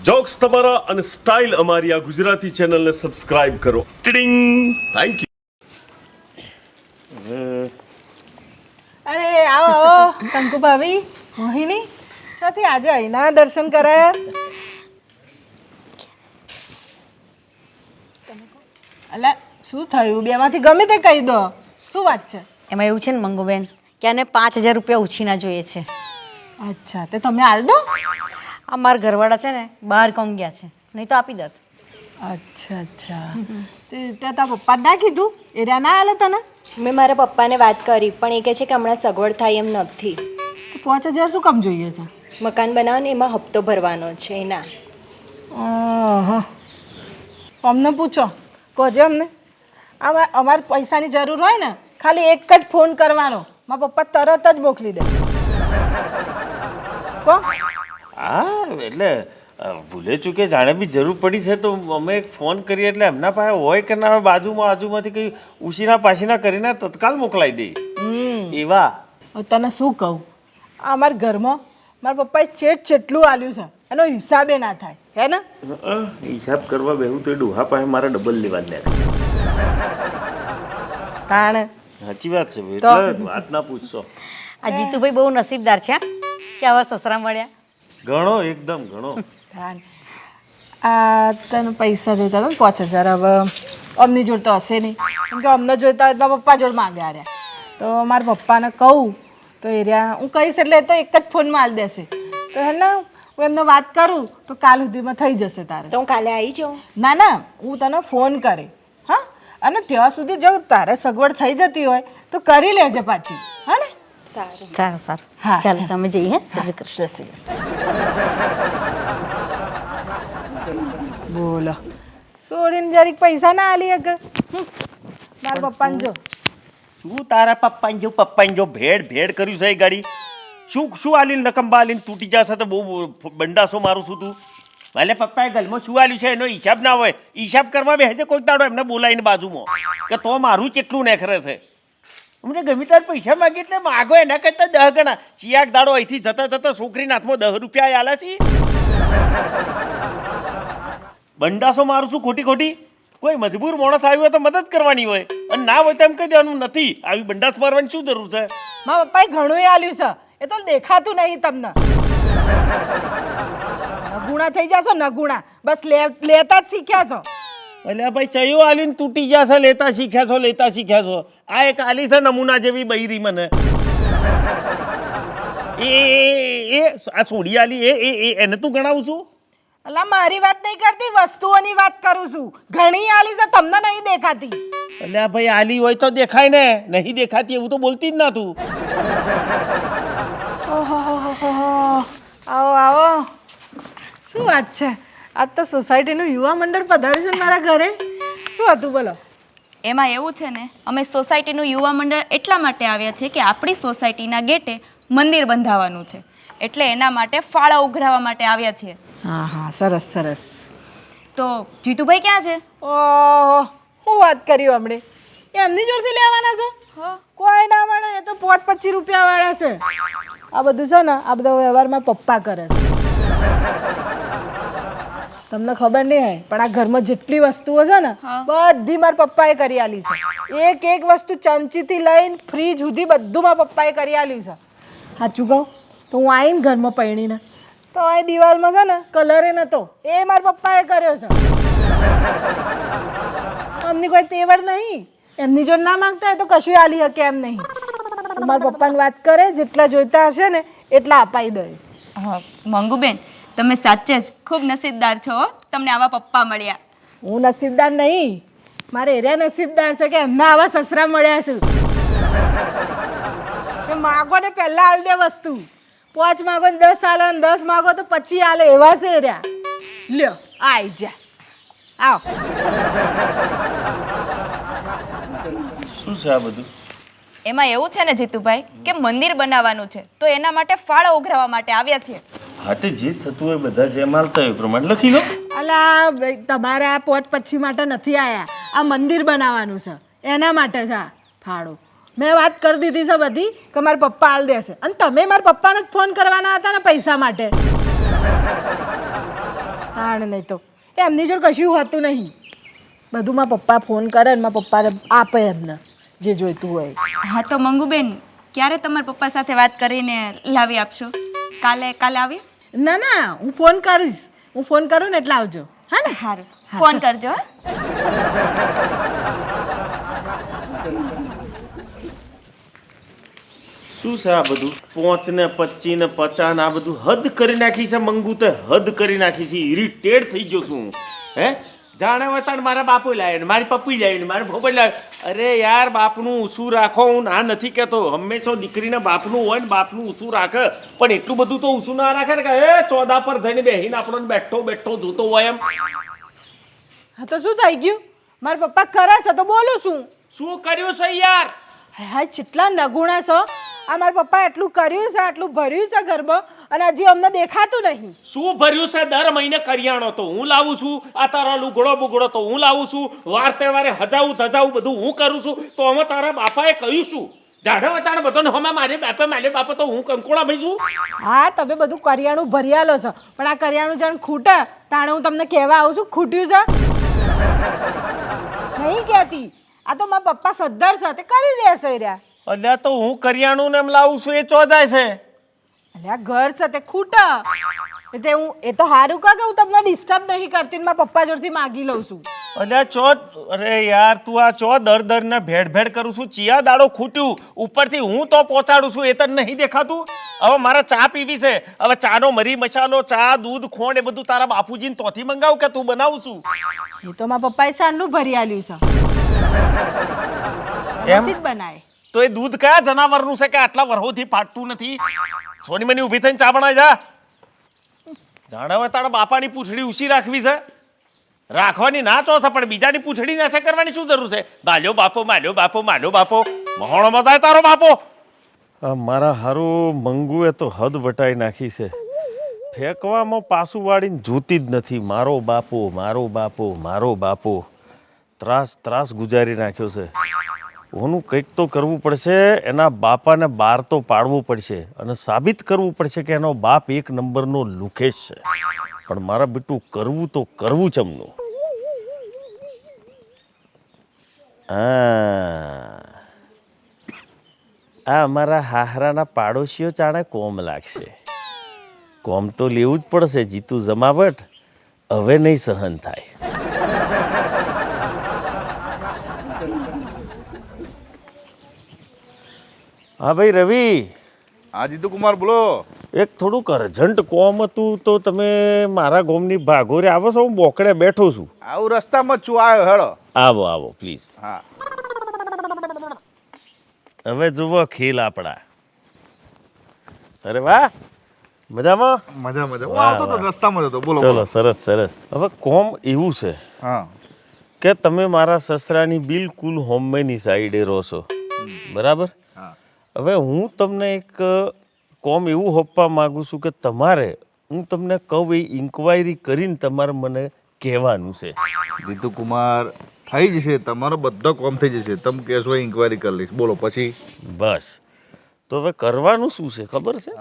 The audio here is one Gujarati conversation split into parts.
જોક્સ તમારા અને સ્ટાઇલ અમારી આ ગુજરાતી ચેનલને સબસ્ક્રાઇબ કરો. ટિડિંગ. Thank you. અરે આવો આવો કંકુ ભાભી મોહિની સાથી આજે અહીંના દર્શન કરાયા. અલા શું થયું બેમાંથી ગમે તે કહી દો શું વાત છે. એમાં એવું છે ને મંગુબેન કે આને 5000 રૂપિયા ઉછીના જોઈએ છે. અચ્છા તે તમે હાલ દો. આ મારા ઘરવાળા છે ને બહાર કામ ગયા છે નહીં તો આપી દત. અચ્છા અચ્છા તે તારા પપ્પા ના કીધું એરિયા ના હાલે તને. મેં મારા પપ્પાને વાત કરી પણ એ કહે છે કે હમણાં સગવડ થાય એમ નથી. તો 5000 શું કામ જોઈએ છે. મકાન બનાવો ને એમાં હપ્તો ભરવાનો છે એના. અમને પૂછો કહો અમને અમારે પૈસાની જરૂર હોય ને ખાલી એક જ ફોન કરવાનો મારા પપ્પા તરત જ મોકલી દે. કહો હા એટલે ભૂલે ચૂકે જાણે બી જરૂર પડી છે તો અમે એક ફોન કરીએ એટલે એમના પાસે હોય કે ના હોય બાજુમાંથી કંઈ ઉશીના પાસીના કરીને તત્કાલ મોકલાઈ દે એવા. તને શું કહું અમારા ઘરમાં મારા પપ્પાએ જેટલું આલ્યું છે એનો હિસાબે ના થાય હે ને. હિસાબ કરવા બેહું તો એ ડોહા પાસે મારે ડબલ લેવા દે. તાણે સાચી વાત છે એટલે વાત ના પૂછશો. આ જીતુભાઈ બહુ નસીબદાર છે કે આવા સસરા મળ્યા. ઘણો એકદમ ઘણો. આ તને પૈસા જોઈતા હતા ને 5000 હવે અમની જોડે તો હશે નહીં કેમ કે અમને જોઈતા હોય મારા પપ્પા જોડે માંગ્યા રહ્યા તો મારા પપ્પાને કહું તો એ રહ્યા હું કહીશ એટલે તો એક જ ફોનમાં હાલ દેશે તો હે ને હું એમને વાત કરું તો કાલ સુધીમાં થઈ જશે તારે. તો હું કાલે આવી જાઉં. ના ના હું તને ફોન કરે હા અને ત્યાં સુધી જો તારે સગવડ થઈ જતી હોય તો કરી લેજે પાછી હા ને. સારું સારું સારું હા ચાલો તમે જઈએ હે. જય શ્રી કૃષ્ણ. બોલો છોડીને જરીક પૈસા ના આલી હકે મારા પપ્પાને જો શું તારા પપ્પાને જો ભેડ કર્યું છે એ ગાડી શું આલીને રકમબા આલીને તૂટી જશે તો બહુ બંડાસો મારું છું તું. ભલે પપ્પાએ ગલમાં શું આલ્યું છે એનો હિસાબ ના હોય હિસાબ કરવા બેસે કોઈક દાડો એમને બોલાવીને બાજુમાં કે તો મારું કેટલું નેખરે છે. અમને ગમે ત્યારે પૈસા માગે એટલે માગો એના કરતા 10 ગણા. ચિયાક દાડો અહીંથી જતા છોકરીના હાથમાં 10 રૂપિયા આલે છે. બંડાસો મારું છું ખોટી કોઈ મજબૂર માણસ આવ્યો હોય તો મદદ કરવાની હોય અને ના હોય તો એમ કહી દેવાનું નથી. આવી બંડાસ મારવાની શું જરૂર છે. મારા પપ્પાએ ઘણું આલ્યું છે એ તો દેખાતું નહીં તમને. નગુણા થઈ જશો નગુણા બસ લેતા જ શીખ્યા છો. એટલે ભાઈ ચયો આલીને તૂટી જશે લેતા શીખ્યા છો. આ એક આલી છે નમૂના જેવી બૈરી મને એ આ સોડી આલી એને તું ગણાવું છું. અલા મારી વાત નહીં કરતી વસ્તુઓની વાત કરું છું. ઘણી આલી છે તમને નહીં દેખાતી. એટલે ભાઈ આલી હોય તો દેખાય ને નહીં દેખાતી એવું તો બોલતી જ ના તું. આવો શું વાત છે આજ તો સોસાયટીનું યુવા મંડળ પધાર્યું છે ને મારા ઘરે. શું હતું બોલો. એમાં એવું છે ને અમે સોસાયટીનું યુવા મંડળ એટલા માટે આવ્યા છે કે આપણી સોસાયટીના ગેટે મંદિર બંધાવવાનું છે એટલે એના માટે ફાળા ઉઘરાવવા માટે આવ્યા છીએ. હા સરસ સરસ. તો જીતુભાઈ ક્યાં છે? ઓહો શું વાત કર્યું હમણે એમની જોડથી લેવાના છો. કોઈ ના મળે એ તો 25 રૂપિયા વાળા છે. આ બધું છે ને આ બધા વ્યવહારમાં પપ્પા કરે છે. તમને ખબર નહીં હોય પણ આ ઘરમાં જેટલી વસ્તુઓ છે ને બધી મારા પપ્પાએ કરી આલી છે. એક વસ્તુ ચમચીથી લઈને ફ્રીજ સુધી બધું મારા પપ્પાએ કરી આલ્યું છે. સાચું કહું તો હું આવીને ઘરમાં પૈણીને તો એ દિવાલમાં છે ને કલરે નતો એ મારા પપ્પાએ કર્યો છે. અમની કોઈ તેવડ નહીં એમની જોડે ના માંગતા હોય તો કશું આલી શકે એમ નહીં. મારા પપ્પાની વાત કરે જેટલા જોઈતા હશે ને એટલા અપાઈ દે. હા મંગુબેન તમે સાચે જ ખૂબ નસીબદાર છો હો. તમને આવા પપ્પા મળ્યા. હું નસીબદાર નહીં મારે એરિયા નસીબદાર છે કે એમના આવા સસરા મળ્યા છે. માગો ને પહેલા હાલ દે વસ્તુ 5 માગો ને 10 આલે ને 10 માગો તો 25 આલે એવા છે એરિયા. લ્યો આઈ જા આવ. શું છે આ બધું. એમાં એવું છે ને જીતુભાઈ કે મંદિર બનાવવાનું છે તો એના માટે ફાળા ઉઘરાવવા માટે આવ્યા છીએ. હા તે જે થતું હોય બધા જે માલતા હોય પ્રમાણે લખી લો. અલા તમારે આ 5-25 માટે નથી આયા આ મંદિર બનાવવાનું છે એના માટે છે આ ફાળો. મેં વાત કરી દીધી છે બધી કે મારા પપ્પા હાલ દેશે અને તમે મારા પપ્પાને જ ફોન કરવાના હતા ને પૈસા માટે. તાણ નહીં તો એમની જોડે કશું હોતું નહીં. બધું મારા પપ્પા ફોન કરે ને મારા પપ્પાને આપે એમને જે જોઈતું હોય. હા તો મંગુબેન ક્યારે તમારા પપ્પા સાથે વાત કરીને લાવી આપશો? કાલે આવી? ના ના હું ફોન કરીશ. હું ફોન કરું ને એટલે આવજો. હા ને? સારું, ફોન કરજો. હો. શું છે આ બધું? 5 ને 25 ને 50 ને આ બધું હદ કરી નાખી છે મંગુ, તે હદ કરી નાખી છે. ઇરિટેટ થઈ ગયો છું હે. જાણે વતાણ મારા બાપુ લાવે ને મારી પપ્પી લાવી ને મારા ભોપટ લાવે. અરે યાર, બાપનું ઊંચું રાખો. હું ના નથી કહેતો, હંમેશા દીકરીને બાપનું હોય ને બાપનું ઊંચું રાખે, પણ એટલું બધું તો ઊંચું ના રાખે ને કે એ ચોદા પર થઈને બેહીને આપણને બેઠો જોતો હોય એમ. હા તો શું થઈ ગયું? મારા પપ્પા ખરા છે તો બોલું છું. શું કર્યું છે યાર? હા કેટલા નગુણા છો. આ મારા પપ્પા એટલું કર્યું છે, આટલું ભર્યું છે ઘરમાં અને હજી અમને દેખાતું નહીં. શું ભર્યું છે? દર મહિને કરિયાણો તો હું લાવું છું, આ તારા લુગડો બુગડો તો હું લાવું છું, વાર તહેવારે હજાવું ધજાવું બધું હું કરું છું, તો અમે તારા બાપાએ કહ્યું શું? જાડા વતાડે બધો હમણાં મારે બાપા તો હું કંકોળા ભાઈ છું. હા તમે બધું કરિયાણું ભરી આલો છો, પણ આ કરિયાણું જાણ ખૂટે તાણે હું તમને કહેવા આવું છું ખૂટ્યું છે નહીં કહેતી. આ તો મારા પપ્પા સદ્ધર છે, તે કરી દેશે રહ્યા. અલ્યા તો હું કરિયાણું ને એમ લાવું છું એ ચોદાય છે. અલ્યા ઘર છે તે ખૂટા એટલે હું એ તો સારું કે હું તમને ડિસ્ટર્બ નહીં કરતી ને મારા પપ્પા જોડથી માગી લઉં છું. અલ્યા ચો, અરે યાર તું આ ચો દર ને ભેડ કરું છું. ચિયા દાડો ખૂટ્યું, ઉપરથી હું તો પહોંચાડું છું, એ તને નહીં દેખાતું? હવે મારે ચા પીવી છે, હવે ચાનો મરી મસાલો, ચા દૂધ ખોંડ એ બધું તારા બાપુજીને તોથી મંગાવું કે તું બનાવું છું? એ તો મારા પપ્પાએ ચાનું ભરી આલ્યું છે, એમ જ બનાય. તો એ દૂધ કયા જનાવરનું છે કે આટલા વર્ષોથી ફાટતું નથી? સોની મની ઊભી થઈને ચા બનાવી જા. જાણે હવે તારા બાપાની પૂંછડી ઊંચી રાખવી છે? રાખવાની ના ચો છે, પણ બીજાની પૂંછડી નાશે કરવાની શું જરૂર છે? માલ્યો બાપો મહોણો થાય તારો બાપો. મારા હારું મંગુએ તો હદ વટાઈ નાખી છે. ફેંકવામાં પાછું વાળીને જોતી જ નથી. મારો બાપો ત્રાસ ગુજારી નાખ્યો છે. ઓનું કંઈક તો કરવું પડશે, એના બાપાને બહાર તો પાડવું પડશે અને સાબિત કરવું પડશે કે એનો બાપ એક નંબરનો લુખેશ છે. પણ મારા બેટું કરવું તો કરવું ચમનું. આ અમારા હાહરાના પાડોશીઓ જાણે કોમ લાગશે. કોમ તો લેવું જ પડશે. જીતું જમાવટ હવે નહીં સહન થાય. હા ભાઈ રવિ. હા જીતુ કુમાર બોલો. એક થોડુંક અર્જન્ટ કોમ હતું તો તમે મારા ગામની ભાગોરે આવો છો? હું બોકડે બેઠો છું. આવું રસ્તામાં જ છું, આવ્યો હેડો. આવો પ્લીઝ. હા હવે જુઓ ખેલ આપણા. અરે વાહ, મજામાં? મજા હું આવતો તો રસ્તામાં જ હતો. બોલો ચલો સરસ. હવે કોમ એવું છે હા કે તમે મારા સસરાની બિલકુલ હોમમેની સાઈડે રહો છો, બરાબર? હા હવે હું તમને એક કોમ એવું હોપવા માંગુ છું કે તમારે, હું તમને કહું એ ઇન્ક્વાયરી કરીને તમારે મને કહેવાનું છે. જીતુ કુમાર થઈ જશે, તમારો બધો કોમ થઈ જશે. તમે કહેશો ઇન્ક્વાયરી કરી લઈશ. બોલો પછી. બસ તો હવે કરવાનું શું છે ખબર છે?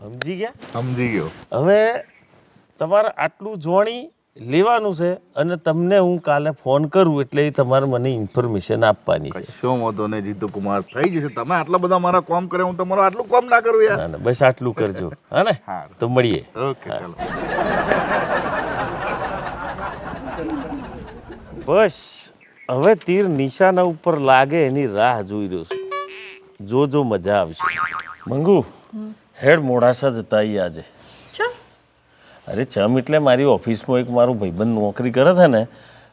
સમજી ગયા? સમજી ગયો. હવે તમારે આટલું જોણી લેવાનું છે અને તમને હું કાલે ફોન કરું એટલે તમારે મને ઇન્ફોર્મેશન આપવાની છે. કશો વાંધો નહીં જીતુ કુમાર, થઈ જશે. તમે આટલા બધા મારા કોમ કરે, હું તમારું આટલું કોમ ના કરું યાર. ના બસ આટલું કરજો. હા ને? હા તો મળીએ. ઓકે ચાલો. બસ હવે તીર નિશાના ઉપર લાગે એની રાહ જોઈ રહ્યો છું. જો મજા આવશે. મંગુ હેડ મોડાસા જતા આવીએ આજે. અરે ચમ એટલે મારી ઓફિસમાં એક મારું ભાઈબંધ નોકરી કરે છે ને,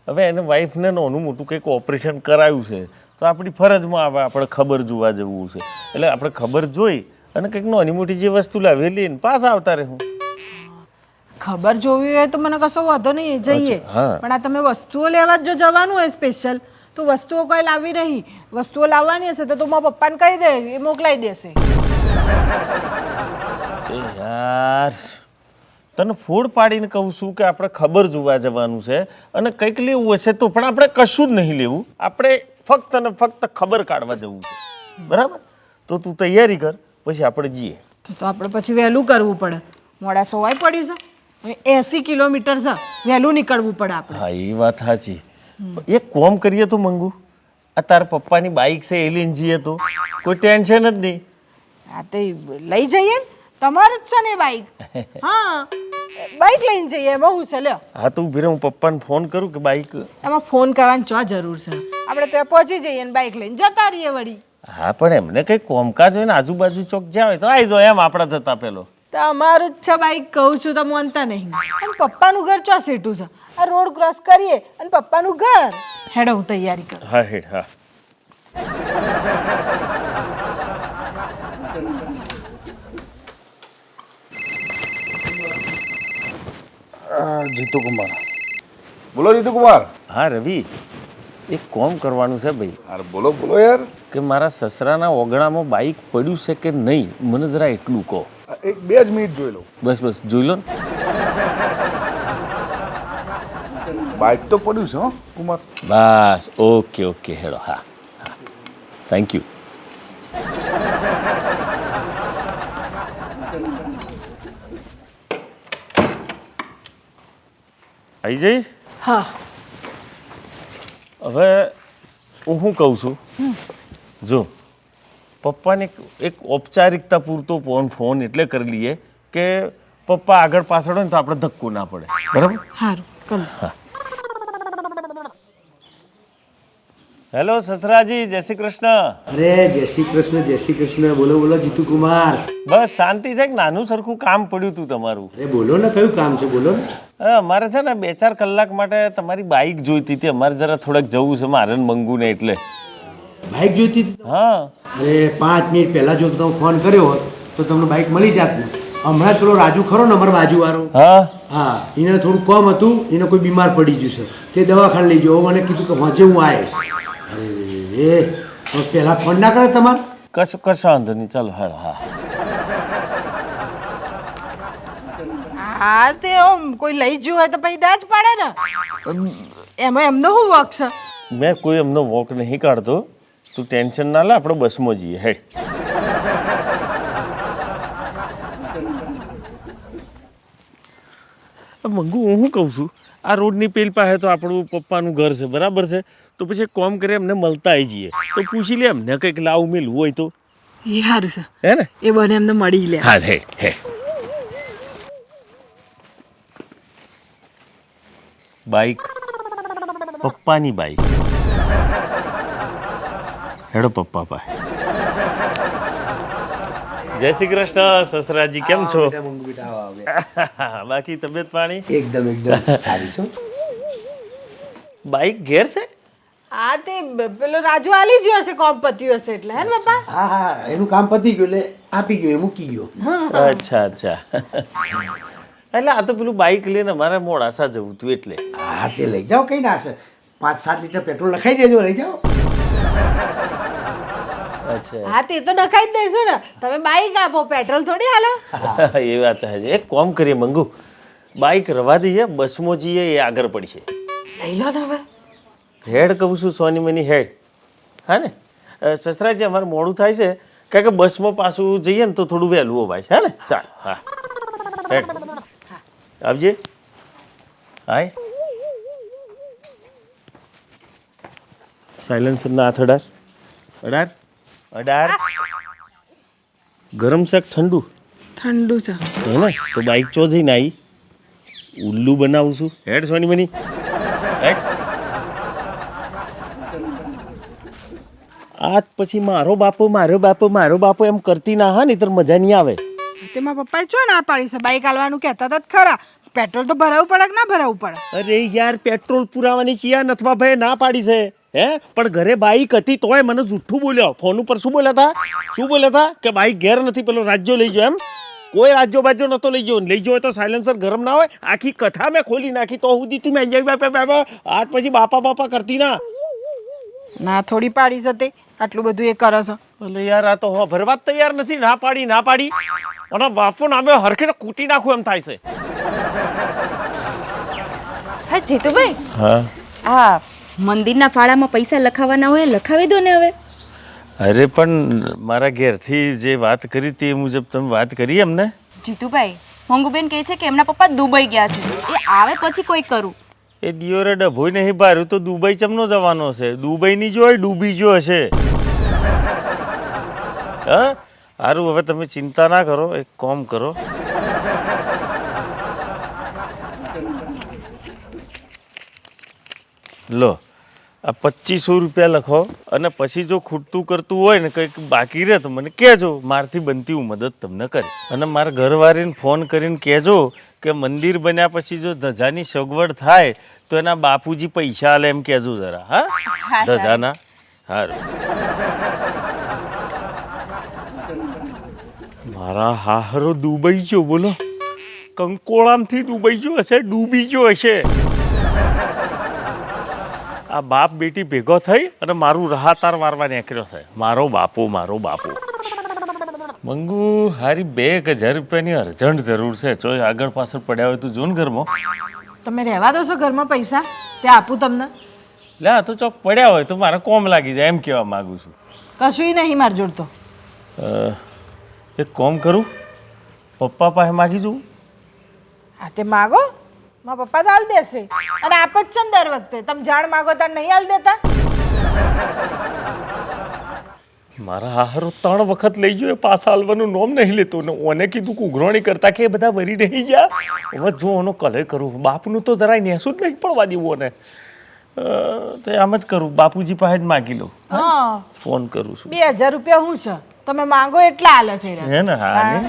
હવે એને વાઈફને નાનું મોટું કંઈક ઓપરેશન કરાવ્યું છે, તો આપણી ફરજમાં આવે આપણે ખબર જોવા જવું છે. એટલે આપણે ખબર જોઈ અને કંઈક નાની મોટી જે વસ્તુ લાવેલી ને પાછા આવતા રહે. હું ખબર જોવી હોય તો મને કશો વાંધો નહીં, જઈએ. હા. પણ આ તમે વસ્તુઓ લેવા જ જો જવાનું હોય સ્પેશિયલ, તો વસ્તુઓ કોઈ લાવી નહીં. વસ્તુઓ લાવવાની હશે તો મારા પપ્પાને કહી દે, એ મોકલાઈ દેશે. યાર તને ફોડ પાડીને કહું છું કે આપણે ખબર જોવા જવાનું છે અને કંઈક લેવું હશે તો પણ આપણે કશું જ નહીં લેવું. આપણે ફક્ત ને ફક્ત ખબર કાઢવા જવું છે, બરાબર? તો તું તૈયારી કર, પછી આપણે જઈએ. તો આપણે પછી વહેલું કરવું પડે. મોડા સોવાય પડ્યું છે, 80 કિલોમીટર છે, વહેલું નીકળવું પડે આપણે. હા એ વાત સાચી. એક કોમ કરીએ તો મંગુ, આ તારા પપ્પાની બાઇક છે એ લઈને જઈએ તો કોઈ ટેન્શન જ નહીં. હા તે લઈ જઈએ ને, તમારે જ છે ને બાઈક. હા બાઈક લઈને જઈએ, એમાં હું છે લ્યો. હા તો ઉભી રહે, હું પપ્પાને ફોન કરું કે બાઇક. એમાં ફોન કરવાની ચો જરૂર છે? આપણે ત્યાં પહોંચી જઈએ ને બાઈક લઈને જતા રહીએ વળી. હા પણ એમને કંઈ કોમકાજ હોય ને આજુબાજુ ચોક જ્યાં હોય તો આવી જાઓ એમ આપણા જતા પેલો. તો અમારું જ છે બાઈક, કહું છું તો માનતા નહીં. અને પપ્પાનું ઘર ચો સેટું છે? આ રોડ ક્રોસ કરીએ અને પપ્પાનું ઘર. હેડો હું તૈયારી કરું. હા હેડ હા. જીતુ કુમાર. બોલો જીતુ કુમાર. હા રવિ, એક કોમ કરવાનું છે ભાઈ. અરે બોલો બોલો યાર. કે મારા સસરાના ઓગણામાં બાઇક પડ્યું છે કે નહીં, મને જરા એટલું કહો. એક 2 જ મિનિટ જોઈ લો. બસ જોઈ લો ને. બાઇક તો પડ્યું છે હો કુમાર. બસ ઓકે હેડો. હા હા થેન્ક યુ. આવી જઈશ. હા હવે હું શું કહું છું, જો પપ્પાને એક ઔપચારિકતા પૂરતો ફોન એટલે કરી લઈએ કે પપ્પા આગળ પાછળ હોય ને તો આપણે ધક્કો ના પડે. બરાબર? સારું કર. હેલો સસરાજી, જય શ્રી કૃષ્ણ. અરે જય શ્રી કૃષ્ણ. બોલો બોલો જીતુ કુમાર. બસ શાંતિ છે. નાનું સરખું કામ પડ્યું હતું તમારું. અરે બોલો ને, કયું કામ છે બોલો ને. અમારે છે ને 2-4 કલાક માટે તમારી બાઇક જોઈતી હતી. અમારે જરા થોડાક જવું છે મારે ને મંગુને એટલે. બાઇક જોઈતી હતી? હા. અરે 5 મિનિટ પહેલા જો તમે ફોન કર્યો હોત તો તમને બાઇક મળી જાત ને. હમણાં જ પેલો રાજુ ખરો ને અમારો બાજુવાળો, હા એને થોડું કામ હતું, એને કોઈ બીમાર પડી ગયું છે, તે દવાખાને લઈ ગયો. મને કીધું કે હોજે હું આવે. અરે પહેલા ફોન ના કરે તમારે? કશો વાંધો નહીં, ચાલો હેડ. હા હા તે ઓમ કોઈ લઈ ગયું હોય તો પછી ના જ પાડે ને. એમાં એમનો શું વોક છે? મેં કોઈ એમનો વોક નહીં કાઢતો, તું ટેન્શન ના લે, આપણે બસમાં જઈએ. હેડ. મંગુ હું શું કહું છું, આ રોડની પેલ પાસે તો આપણું પપ્પાનું ઘર છે, બરાબર છે? તો પછી એક કામ કરીએ, એમને મળતા આવી જઈએ તો પૂછી લે એમને કંઈક લાવ મેળવું હોય તો. એ સારું છે, હે ને? એ બને એમને મળી લે. હા હે બાઈક, પપ્પાની બાઈક. હેડો પપ્પા પાસે. જય શ્રી કૃષ્ણ સસરાજી, કેમ છો? બાકી તબિયત પાણી? એકદમ સારી છો. બાઈક ઘેર છે? હા તે પેલો રાજુ આલી ગયો હશે, કોમ પત્યું હશે એટલે. હે ને પપ્પા? હા એનું કામ પતી ગયું એટલે આપી ગયો, એ મૂકી ગયો. અચ્છા એટલે આ તો પેલું બાઈક લઈને મારે મોડાસા જવું હતું એટલે. હા તે લઈ જાઓ, કઈ ના હશે. 5-7 લીટર પેટ્રોલ લખાઈ દેજો, લઈ જાઓ. અચ્છા હા તે તો નખાઈ જ દઈશું ને. તમે બાઈક આપો, પેટ્રોલ થોડી હાલો. એ વાત છે. એક કામ કરીએ મંગુ, બાઈક રવા દઈએ, બસમાં જઈએ, એ આગળ પડશે. લઈ લો ને હવે. હેડ કહું છું સોની મની, હેડ. હા ને સસરાજી, અમારે મોડું થાય છે કારણ કે બસમાં પાછું જઈએ ને તો થોડું વહેલું હોવાય છે. હા ને? ચાલ હા હેડ આવજે. હાય સાયલેન્સરના હાથ અડાર. ગરમ શાક ઠંડુ છે. હે ને? તો બાઈક ચો જઈને આવી ઉલ્લુ બનાવું છું. હેડ સોની મની, હેડ. આજ પછી મારો બાપો એમ કરતી ના, હા, નહીતર મજા નહીં આવે. તેમાં પપ્પાએ ચો ના પાડી છે? બાઈક હાલવાનું કહેતા હતા ખરા. પેટ્રોલ તો ભરાવવું પડે કે ના ભરાવવું પડે? અરે યાર, પેટ્રોલ પુરાવાની ચિયા નથવા ભાઈ ના પાડી છે. હે પણ ઘરે બાઈક હતી તોય મને જૂઠું બોલ્યો. ફોન ઉપર શું બોલ્યા હતા કે બાઈક ઘેર નથી, પેલો રાજ્યો લઈ ગયો. એમ કોઈ રાજ્યો બાજ્યો નતો લઈ ગયો. લઈ ગયો તો સાયલેન્સર ગરમ ના હોય. આખી કથા મેં ખોલી નાખી તો સુધી તું મેં આજ પછી બાપા કરતી ના થોડી પાડી જતી, આટલું બધું એ કરો છો. એટલે યાર આ તો ભરવા જ તૈયાર નથી. ના પાડી અને બાપુ નામે હરખીને કૂટી નાખું એમ થાય છે. હા જીતુભાઈ, હા આ મંદિરના ફાળામાં પૈસા લખાવાના હોય, લખાવી દો ને હવે. અરે પણ મારા ઘેરથી જે વાત કરી તે મુજબ તમે વાત કરી એમને? જીતુભાઈ, મંગુબેન કહે છે કે એમના પપ્પા દુબઈ ગયા છે, એ આવે પછી કોઈ કરું. એ દિયોરે ડભોઈ નહીં બાર્યું તો દુબઈ ચમનો જવાનો છે? દુબઈની જો હોય ડૂબી જો હશે. હા સારું, હવે તમે ચિંતા ના કરો, એક કામ કરો. લો આ 2500 રૂપિયા લખો અને પછી જો ખૂટતું કરતું હોય ને કંઈક બાકી રહે તો મને કહેજો, મારથી બનતી હું મદદ તમને કરી. અને મારા ઘરવાળીને ફોન કરીને કહેજો કે મંદિર બન્યા પછી જો ધજાની સગવડ થાય તો એના બાપુજી પૈસા આલે એમ કહેજો જરા. હા ધજાના. સારું. મારા હાહરો ડૂબાઈ ગયો, બોલો કંકોળામથી ડૂબાઈ ગયો હશે, ડૂબી ગયો હશે. આ બાપ બેટી ભેગો થઈ અને મારું રાહતાર મારવા નીકળ્યો છે. મારો બાપુ, મારો બાપુ. મંગુ હારી 2000 રૂપિયાની અર્જન્ટ જરૂર છે. ચોય આગળ પાછળ પડ્યા હોય તું જો ને ઘરમાં. તમે રહેવા દો છો ઘરમાં પૈસા, તે આપું તમને. લે આ તો ચોક પડ્યા હોય તો મારે કોમ લાગી જાય એમ કહેવા માંગુ છું. કશું નહીં માર જોડતો. એક કોમ કરું, પપ્પા પાસે માગી જવું. હા તે માગો, મારા પપ્પા તો હાલ દેશે. અને આપ જ છે ને દર વખતે તમે જાણ માગો ત્યારે નહીં હાલ દેતા. મારા હાહરો 3 વખત લઈ ગયો, પાછા હાલવાનું નોમ નહીં લેતો ને ઓને કીધું કે ઉઘરાણી કરતા કે એ બધા વરી નહીં ગયા. હવે જો ઓનો કલે કરું, બાપનું તો જરાય નેસું જ નહીં પડવા દેવું. ને તો આમ જ કરું, બાપુજી પાસે જ માગી લઉં. હા ફોન કરું છું. 2000 રૂપિયા હું છે, તમે માંગો એટલા હાલે છે. હે ને? હા ને.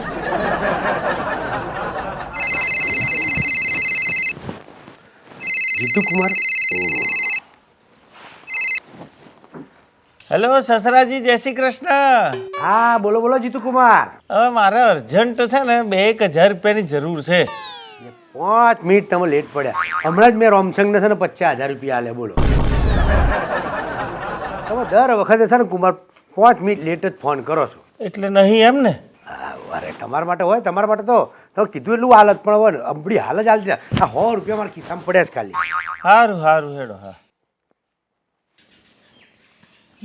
જીતુ કુમાર, હેલો સસરાજી, જય શ્રી કૃષ્ણ. હા બોલો બોલો જીતુ કુમાર. હવે મારે અર્જન્ટ છે ને 1000 રૂપિયાની જરૂર છે. 5 મિનિટ તમે લેટ પડ્યા. હમણાં જ મેં રોમસંગને છે ને 50,000 રૂપિયા આલે. બોલો તમે દર વખતે છે ને કુમાર 5 મિનિટ લેટ જ ફોન કરો છો. એટલે નહીં એમ ને? અરે તમારા માટે હોય, તમારા માટે તો તમે કીધું એટલું હાલત પણ હોય ને અંબડી હાલ જ હાલતી. આ 100 રૂપિયા મારા ખિસ્સામાં પડ્યા જ ખાલી. સારું સારું હેડો. હા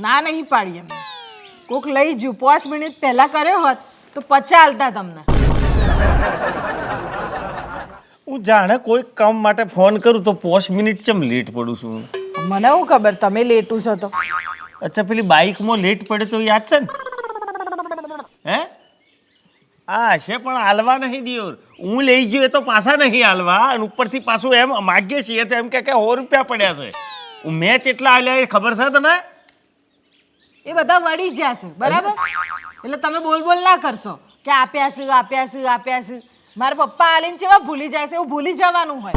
ના નહીં પાડી એમ. કોક લઈ જુ 5 મિનિટ પહેલા કર્યો હોત તો 50 હાલતા તમને. હું જાણે કોઈ કામ માટે ફોન કરું તો 5 મિનિટ ચમ લેટ પડું છું. મને શું ખબર તમે લેટું છો તો. અચ્છા, પેલી બાઇકમાં લેટ પડે તો યાદ છે ને? હે હા છે, પણ હાલવા નહીં દિયોર. હું લઈ ગયો એ તો પાછા નહીં હાલવા. અને ઉપરથી પાછું એમ માગીએ છીએ તો એમ કે 100 રૂપિયા પડ્યા છે. હું મેચ એટલા હાલ્યા એ ખબર છે તને? એ બધા વળી જશે બરાબર. એટલે તમે બોલ બોલ ના કરશો કે આપ્યા છે આપ્યા છે આપ્યા છે. મારા પપ્પા આલીને જેવા ભૂલી જાય છે એવું ભૂલી જવાનું હોય.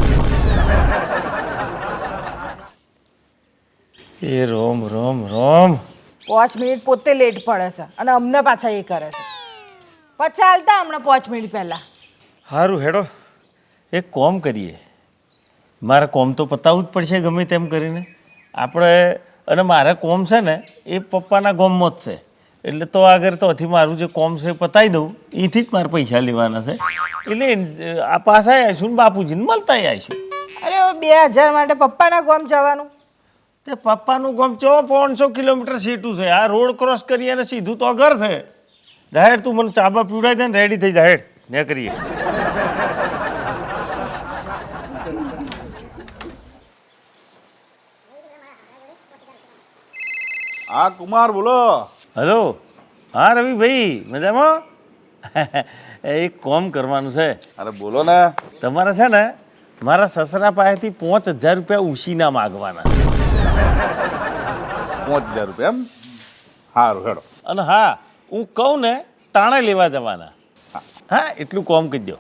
એ રોમ રોમ રોમ. 5 મિનિટ પોતે લેટ પડે છે અને અમને પાછા એ કરે છે. 50 હાલતા હમણાં 5 મિનિટ પહેલા. સારું હેડો, એક કોમ કરીએ. મારે કોમ તો પતાવવું જ પડશે ગમે તેમ કરીને આપણે. અને મારે કોમ છે ને એ પપ્પાના ગોમમાં જ છે. એટલે તો આગળ તો હથી મારું જે કોમ છે પતાવી દઉં, એથી જ મારે પૈસા લેવાના છે. એટલે આ પાછા આવીશું ને બાપુજીને મળતા આવીશું. અરે 2000 માટે પપ્પાના ગામ જવાનું. તે પપ્પાનું ગામ 500 કિલોમીટર સીટું છે. આ રોડ ક્રોસ કરીએ અને સીધું તો ઘર છે. જાહેર તું મને ચાબા પીવડાવી દે ને રેડી થઈ જાહેર ને કરીએ. હા કુમાર બોલો. હલો. હા રવિભાઈ, મજામાં? એક કોમ કરવાનું છે. અરે બોલો ને. તમારે છે ને મારા સસરા પાસેથી 5000 રૂપિયા ઉછીના માગવાના. 5000 રૂપિયા એમ? સારું હેડો. અને હા, હું કહું ને તાણે લેવા જવાના. હા એટલું કોમ કરી દો.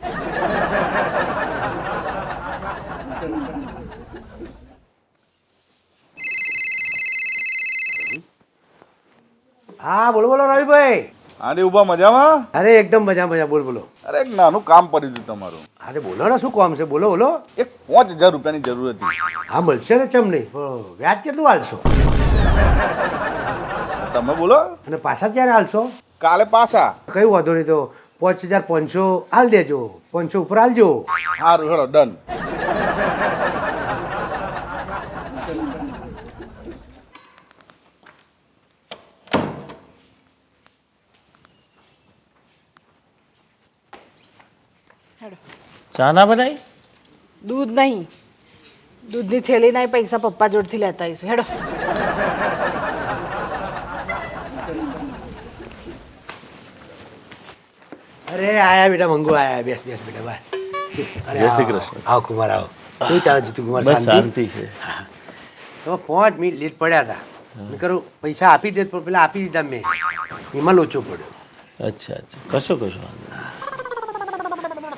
હા બોલો બોલો રવિભાઈ. હા ઉભા મજામાં? અરે એકદમ મજા મજા. બોલ બોલો. અરે એક નાનું કામ પડ્યું હતું તમારું. અરે બોલો ને શું કામ છે? બોલો બોલો. એક 5000 રૂપિયાની જરૂર હતી. હા મળશે ને, ચમ નહીં. વ્યાજ કેટલું હાલશો? તમે બોલો. અને પાછા ક્યારે હાલશો? કાલે પાછા. કઈ વાંધો નહીં, તો 5500 હાલ દેજો. 500 ઉપર હાલજો. સારું હેડો ડન. ચા ના બનાવી? દૂધ નહીં, દૂધની થેલીના પૈસા પપ્પા જોડથી લેતા આવીશું. હેડો. અરે આયા બેટા મંગુ આયા. બેસ બેસ બેટા બસ. અરે જય શ્રી આવો, કૃષ્ણ. આવો કુમાર આવો. શું ચાલે જીતુ કુમાર? બસ શાંતિ છે. તો 5 મિનિટ લેટ પડ્યા હતા. મેં કહ્યું પૈસા આપી દે, પણ પેલા આપી દીધા મેં. એમાં લોચો પડ્યો. અચ્છા અચ્છા, કશો વાંધો નહીં.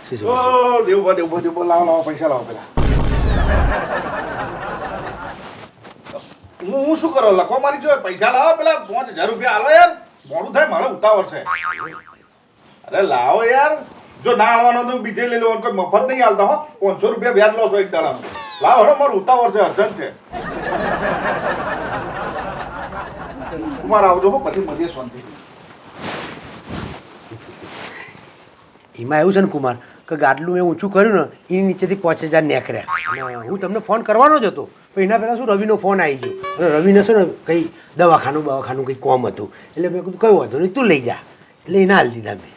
શું શું? દેવું લાવો પૈસા લાવો પેલા. હું શું કરો લખવા મારી જો પૈસા લાવો પેલા 5000 રૂપિયા આલો યાર. મોડું થાય મારે ઉતાવળ છે. અરે લાવો યાર. જો ના આવવાનો તો બીજે લઈ લો. કોઈ મફત નહીં આલતા હો. 500 રૂપિયા વ્યાજ લો છો એક દાડામાં. લાવો હેડો, મારું ઉતાવળ છે, અર્જન્ટ છે. કુમાર આવજો હો, પછી મળીએ શાંતિ. એમાં એવું છે ને કુમાર કે ગાડલું મેં ઊંચું કર્યું ને એની નીચેથી 5000 નીકળ્યા. અને હું તમને ફોન કરવાનો જ હતો, પણ એના પહેલાં શું રવિનો ફોન આવી ગયો. અને રવિને છે ને કંઈ દવાખાનું કંઈ કોમ હતું, એટલે મેં કીધું કયું વાંધો નહીં, તું લઈ જા. એટલે એના હાલ દીધા મેં.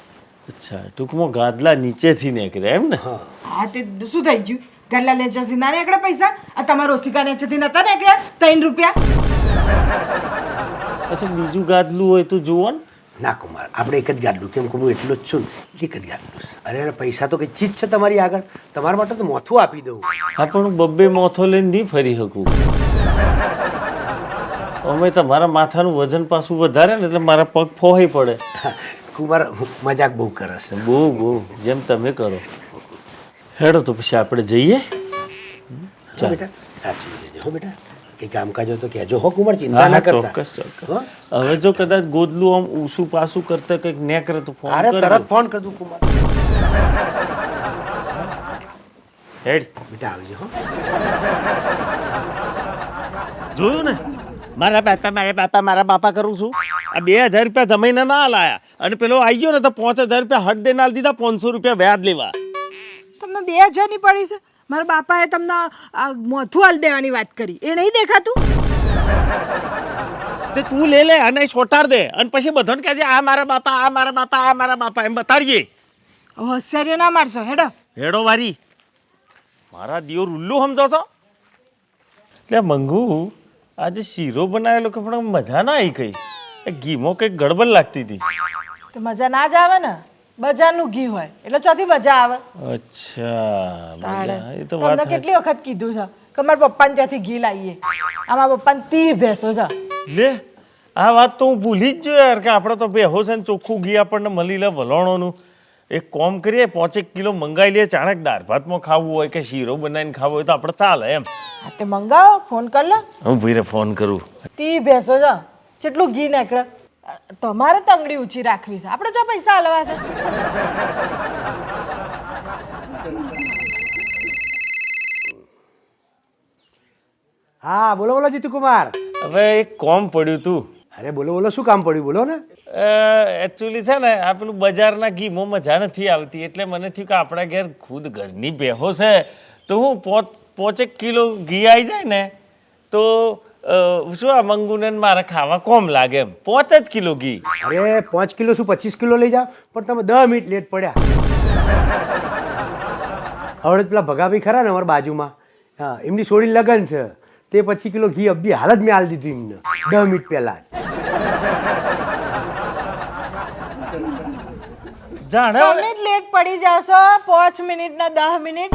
અચ્છા, ટૂંકમાં ગાદલા નીચેથી નીકળ્યા એમ ને? હા. હા તે શું થઈ ગયું? ગલ્લા નેચરથી ના નીકળ્યા પૈસા? આ તમારા ઓસિકા નેચરથી નતા નીકળ્યા 3 રૂપિયા? અચ્છા, બીજું ગાદલું હોય તો જુઓ ને. ના કુમાર, આપણે એક જ ગાડલું, કેમ કે હું એટલો જ છું ને, એક જ ગાડલું છે. અરે પૈસા તો કઈ ચીજ છે તમારી આગળ, તમારા માટે તો મોથું આપી દઉં. હા, પણ હું બબ્બે મોથો લઈને નહીં ફરી શકું. અમે તમારા માથાનું વજન પાછું વધારે ને એટલે મારા પગ ફોહાઈ પડે. કુમાર મજાક બહુ કરે છે. બહુ બહુ, જેમ તમે કરો. હેડો તો પછી આપણે જઈએ. હો બેટા, સાચું લેજે હો બેટા. કંઈ કામકાજ હોય તો કહેજો હો કુમાર, ચિંતા હા ના હા, કરતા. ચોક્કસ ચોક્કસ. હો? હવે જો કદાચ ગોદલું આમ ઊંસું પાછું કરતા કંઈક નેકરે તો ફોન અરે કરજો. તરત ફોન કર દઉં કુમાર. હેડ. બેટા આવજો હો. જોયું ને, મારા બાપા કરું છું. આ 2000 રૂપિયા જમીને ના લાયા અને પેલો આવી ગયો ને તો 5000 રૂપિયા હટ દઈને આલી દીધા, 500 રૂપિયા વ્યાજ લેવા. તમને 2000 ની પડી છે? મારા બાપાએ તમને આ મોથું હાલ દેવાની વાત કરી, એ નહીં દેખાતું? તે તું લે અને છોટાડ દે અને પછી બધાને કહેજે આ મારા બાપા, આ મારા બાપા, આ મારા બાપા એમ બતાડીએ. હોશિયારી ના મારશો. હેડો. હેડો વારી. મારા દિયો રૂલ્લું સમજો છો? એટલે મંગુ, આજે શીરો બનાવેલો કે પણ મજા ના આવી કઈ. એ ઘીમાં કંઈક ગડબડ લાગતી હતી. તો મજા ના જ આવે ને, બજારનું ઘી હોય એટલે ચોથી મજા આવે. અચ્છા, તાણે. મજા. એ તો વાત તમને કેટલી વખત કીધું છે કે મારા પપ્પાને ત્યાંથી ઘી લાવીએ? આમાં પપ્પાને 30 ભેંસો છે. લે, આ વાત તો હું ભૂલી જ ગયો યાર કે આપણે તો બેહો છે ને ચોખ્ખું ઘી આપણને મળી લે વલોણોનું. એક કોમ કરીએ, 5 કિલો મંગાવી લઈએ. ચાણક દાળ ભાતમાં ખાવું હોય કે શીરો બનાવીને ખાવું હોય તો આપણે ચાલે એમ. હા તે મંગાવો, ફોન કર લો. હું ભાઈને ફોન કરું. 30 ભેંસો છે, કેટલું ઘી નીકળે? તમારે તંગડી ઊંચી રાખવી છે, આપણે જો પૈસા હલવા છે. હા બોલો બોલો જીતુ કુમાર. હવે એક કોમ પડ્યું તું. અરે બોલો બોલો, શું કામ પડ્યું બોલો ને. એકચ્યુઅલી છે ને, આ પેલું બજારના ઘીમાં મજા નથી આવતી એટલે મને થયું કે આપણા ઘેર ખુદ ઘરની ભેહો છે તો હું 5 કિલો ઘી આવી જાય ને તો શું આ મંગુને ને મારે ખાવા કોમ લાગે એમ. 5 જ કિલો ઘી. અરે 5 કિલો શું 25 કિલો લઈ જાઓ, પણ તમે 10 મિનિટ લેટ પડ્યા. હવે પેલા ભગાભાઈ ખરા ને અમારા બાજુમાં, હા એમની છોડી લગન છે, તે 25 કિલો ઘી અબી હાલ જ મેં હાલ દીધું એમને 10 મિનિટ પહેલા જ. જાણે તમે જ લેટ પડી જાશો 5 મિનિટ ને 10 મિનિટ.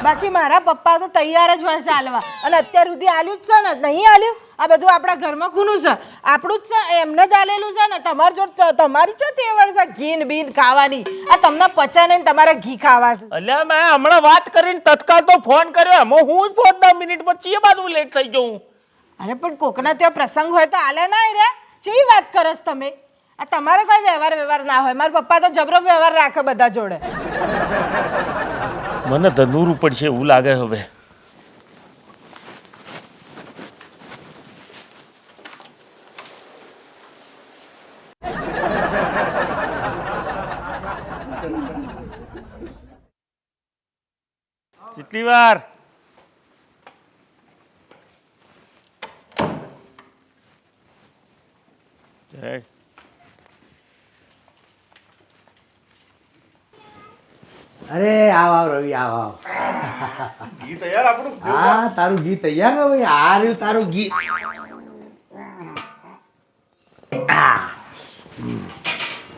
બાકી મારા પપ્પા તો તૈયાર જ હોય ચાલવા, અને અત્યાર સુધી આલ્યું જ છે ને? નહીં આલ્યું? આ બધું આપણા ઘરમાં કોનું છે? આપણું જ છે, એમને જ આલેલું છે ને. તમારી જોડે તમારી છે તેવડ છે ઘી બીન ખાવાની? આ તમને પચા નહીં, તમારે ઘી ખાવા છે. અલ્યા મેં હમણાં વાત કરીને તત્કાલ તો ફોન કર્યો, એમાં હું જ 5-10 મિનિટમાં ચીએ બાજુ લેટ થઈ જાઉં. અરે પણ કોકના ત્યાં પ્રસંગ હોય તો આલે ના રે. ચેવી વાત કરસ તમે? આ તમારે કોઈ વ્યવહાર ના હોય. મારા પપ્પા તો જબરો વ્યવહાર રાખે બધા જોડે. મને ધનુર પડશે એવું લાગે હવે. કેટલી વાર અરે આવ રવિ આવ ઘી તૈયાર આપણું હા તારું ઘી તૈયાર ને ભાઈ આ રહ્યું તારું ઘી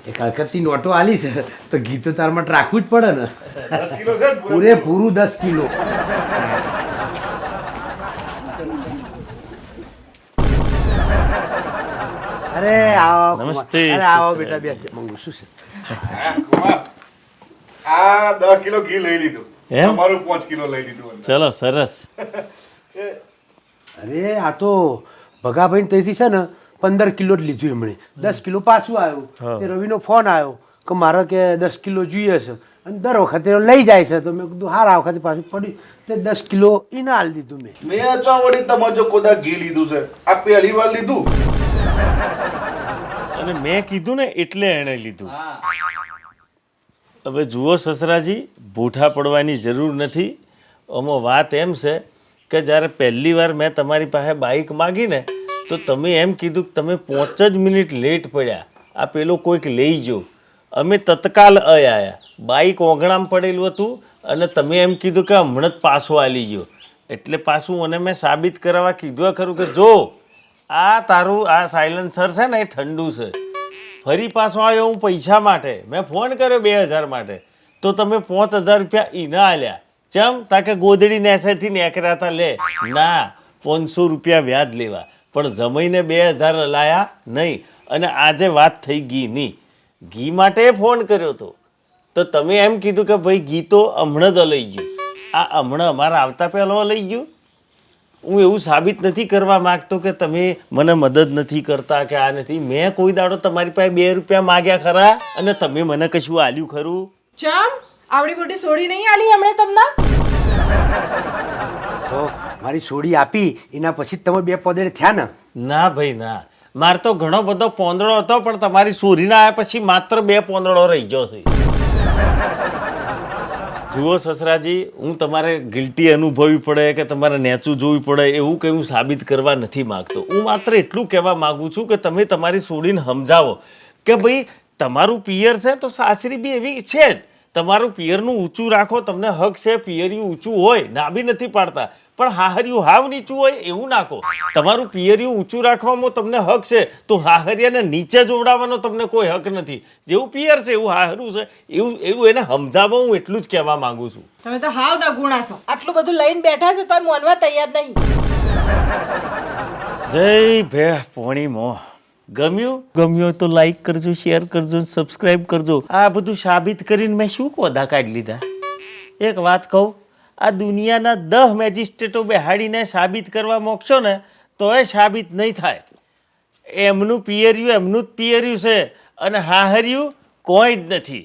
એ કલકત્તી નોટો આલી છે તો ઘી તો તાર માટે રાખવું જ પડે ને 10 કિલો છે ને પૂરેપૂરું 10 કિલો અરે આવો નમસ્તે, અરે આવો સિસ્ટર. બેટા બે મંગુ શું છે હા, કુમાર. આ 10 કિલો ઘી લઈ લીધું એમ? તમારું 5 કિલો લઈ લીધું અંદર. ચલો સરસ. અરે આ તો ભગાભાઈ તેથી છે ને 15 કિલો જ લીધું એમણે 10 કિલો પાછું આવ્યું તે રવિનો ફોન આવ્યો કે મારે કે 10 કિલો જોઈએ છે અને દર વખતે એ લઈ જાય છે તો મેં કીધું હાર આ વખતે પાછું પડ્યું તે 10 કિલો એને હાલ દીધું મેં મેં ચો વળી તમારે જો કોદા ઘી લીધું છે આ પહેલી વાર લીધું અને મેં કીધું ને એટલે એણે લીધું. હવે જુઓ સસરાજી, ભૂઠા પડવાની જરૂર નથી. આમાં વાત એમ છે કે જ્યારે પહેલી વાર મેં તમારી પાસે બાઇક માગી ને તો તમે એમ કીધું કે તમે 5 જ મિનિટ લેટ પડ્યા, આ પેલો કોઈક લઈ ગયો. અમે તત્કાલ આયા, બાઇક ઓગણામાં પડેલું હતું અને તમે એમ કીધું કે હમણાં જ પાછો આલી ગયો. એટલે પાછું અને મેં સાબિત કરવા કીધું ખરું કે જો આ તારું આ સાયલેન્સર છે ને એ ઠંડુ છે. ફરી પાછો આવ્યો હું પૈસા માટે, મેં ફોન કર્યો 2000 માટે તો તમે 5000 રૂપિયા ઈના આલ્યા. ચમ? તાકે ગોદડી નેસેથી નેકર્યા હતા લે ના, 500 રૂપિયા વ્યાજ લેવા. પણ જમાઈને 2000 લાયા નહીં. અને આજે વાત થઈ ઘી ની, ઘી માટે ફોન કર્યો હતો તો તમે એમ કીધું કે ભાઈ ઘી તો હમણાં જ લઈ ગયું. આ હમણાં અમારા આવતા પહેલાં લઈ ગયું. હું એવું સાબિત નથી કરવા માંગતો કે તમે મને મદદ નથી કરતા કે આ નથી. મેં કોઈ દાડો તમારી પાસે 2 રૂપિયા માગ્યા ખરા અને તમે મને કશું આલ્યું ખરું? ચમ આવડી મોટી સોડી નહીં આલી હમણે તમને? તો મારી સોડી આપી એના પછી જ તમે 2 પદે થયા ને ના ભાઈ ના, મારે તો ઘણો બધો પોંદડો હતો પણ તમારી સોરીના આવ્યા પછી માત્ર 2 પોંદડો રહી ગયો છે. જુઓ સસરાજી, હું તમારે ગિલ્ટી અનુભવવી પડે કે તમારે નેચું જોવી પડે એવું કંઈ હું સાબિત કરવા નથી માગતો. હું માત્ર એટલું કહેવા માગું છું કે તમે તમારી સોડીને સમજાવો કે ભાઈ તમારું પિયર છે તો સાસરી બી એવી છે જ. તમારું પિયરનું ઊંચું રાખો, તમને હક છે. પિયરિયું ઊંચું હોય ના બી નથી પાડતા, પણ હાહરિયું હાવ નીચું હોય એવું નાખો. તમારું પિયરિયું ઊંચું રાખવામાં તમને હક છે તો હાહરિયાને નીચે જોવડાવવાનો તમને કોઈ હક નથી. જેવું પિયર છે એવું હાહરું છે, એવું એને સમજાવવા હું એટલું જ કહેવા માંગુ છું. તમે તો હાવ નગુણા છો, આટલું બધું લઈને બેઠા છે તોય મોનવા તૈયાર નહીં. જય ભે પોણી મોં. ગમ્યું તો લાઈક કરજો, શેર કરજો, સબસ્ક્રાઈબ કરજો. આ બધું સાબિત કરીને મેં શું કોદા કાઢી લીધા? એક વાત કહું, આ દુનિયાના 10 મેજિસ્ટ્રેટો બેહાડીને સાબિત કરવા મોકશો ને તો એ સાબિત નહીં થાય. એમનું પિયર્યું એમનું જ પિયર્યું છે અને હાહર્યું કોઈ જ નથી.